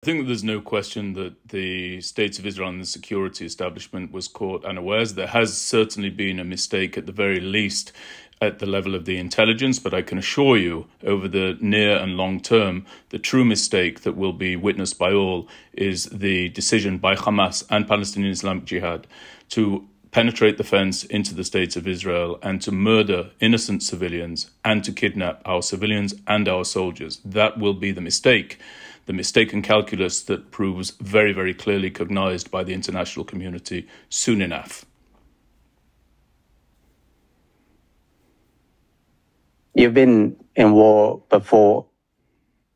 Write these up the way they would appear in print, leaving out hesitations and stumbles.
I think that there's no question that the States of Israel and the security establishment was caught unawares. There has certainly been a mistake at the very least at the level of the intelligence, but I can assure you over the near and long term, the true mistake that will be witnessed by all is the decision by Hamas and Palestinian Islamic Jihad to penetrate the fence into the States of Israel and to murder innocent civilians and to kidnap our civilians and our soldiers. That will be the mistaken calculus that proves very, very clearly cognized by the international community soon enough. You've been in war before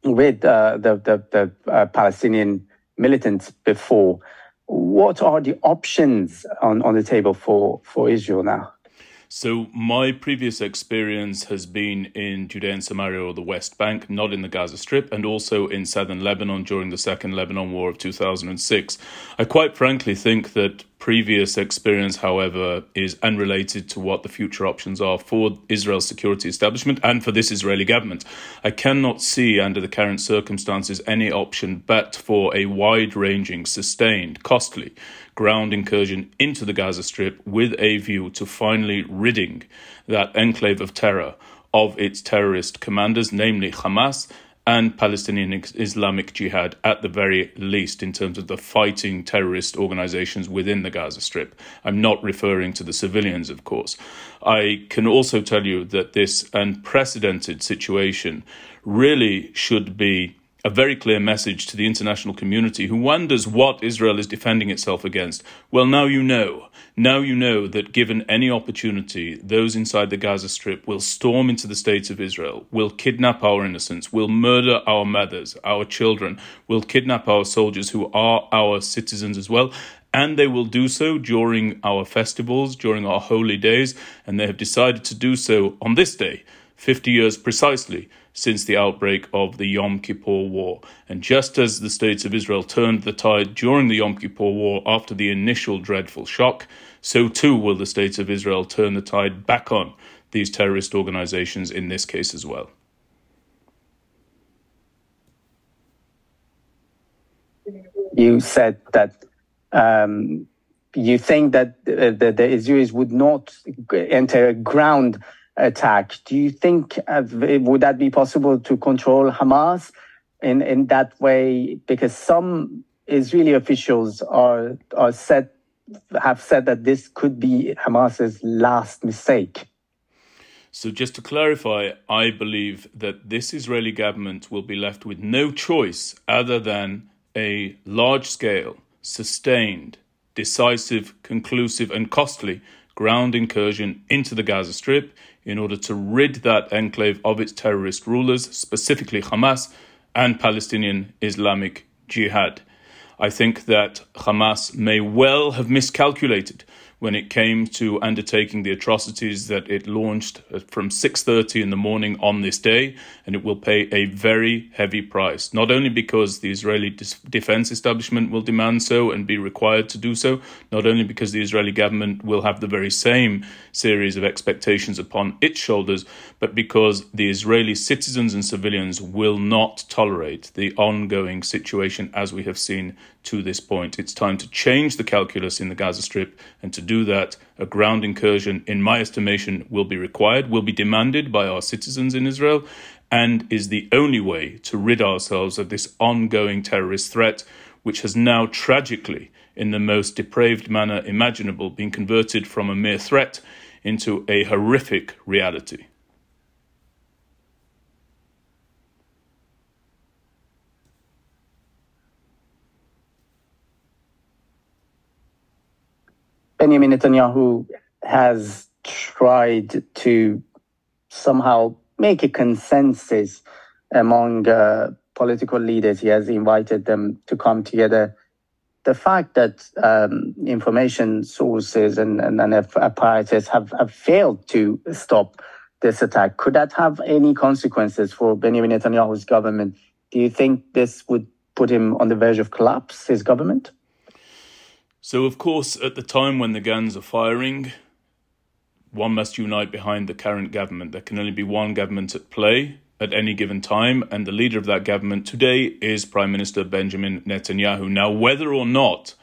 with the Palestinian militants before. What are the options on the table for Israel now? So my previous experience has been in Judea and Samaria or the West Bank, not in the Gaza Strip, and also in southern Lebanon during the Second Lebanon War of 2006. I quite frankly think that previous experience, however, is unrelated to what the future options are for Israel's security establishment and for this Israeli government. I cannot see under the current circumstances any option but for a wide-ranging, sustained, costly ground incursion into the Gaza Strip with a view to finally ridding that enclave of terror of its terrorist commanders, namely Hamas and Palestinian Islamic Jihad at the very least in terms of the fighting terrorist organizations within the Gaza Strip. I'm not referring to the civilians, of course. I can also tell you that this unprecedented situation really should be a very clear message to the international community who wonders what Israel is defending itself against. Well, now you know. Now you know that given any opportunity, those inside the Gaza Strip will storm into the States of Israel, will kidnap our innocents, will murder our mothers, our children, will kidnap our soldiers who are our citizens as well. And they will do so during our festivals, during our holy days. And they have decided to do so on this day, 50 years precisely since the outbreak of the Yom Kippur War. And just as the States of Israel turned the tide during the Yom Kippur War after the initial dreadful shock, so too will the States of Israel turn the tide back on these terrorist organizations in this case as well. You said that you think that the Israelis would not enter a ground attack. Do you think would that be possible to control Hamas in that way? Because some Israeli officials have said that this could be Hamas's last mistake. So just to clarify, I believe that this Israeli government will be left with no choice other than a large-scale, sustained, decisive, conclusive and costly ground incursion into the Gaza Strip in order to rid that enclave of its terrorist rulers, specifically Hamas and Palestinian Islamic Jihad. I think that Hamas may well have miscalculated when it came to undertaking the atrocities that it launched from 6:30 in the morning on this day, and it will pay a very heavy price, not only because the Israeli defense establishment will demand so and be required to do so, not only because the Israeli government will have the very same series of expectations upon its shoulders, but because the Israeli citizens and civilians will not tolerate the ongoing situation as we have seen to this point. It's time to change the calculus in the Gaza Strip, and to do that, a ground incursion, in my estimation, will be required, will be demanded by our citizens in Israel, and is the only way to rid ourselves of this ongoing terrorist threat, which has now tragically, in the most depraved manner imaginable, been converted from a mere threat into a horrific reality. Benjamin Netanyahu has tried to somehow make a consensus among political leaders. He has invited them to come together. The fact that information sources and apparatus have failed to stop this attack, could that have any consequences for Benjamin Netanyahu's government? Do you think this would put him on the verge of collapse, his government? So, of course, at the time when the guns are firing, one must unite behind the current government. There can only be one government at play at any given time, and the leader of that government today is Prime Minister Benjamin Netanyahu. Now, whether or not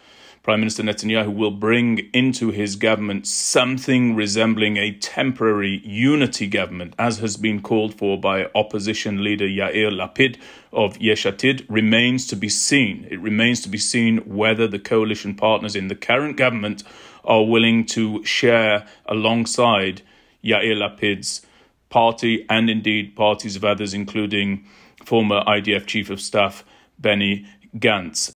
Prime Minister Netanyahu will bring into his government something resembling a temporary unity government, as has been called for by opposition leader Yair Lapid of Yesh Atid, remains to be seen. It remains to be seen whether the coalition partners in the current government are willing to share alongside Yair Lapid's party and indeed parties of others, including former IDF Chief of Staff Benny Gantz.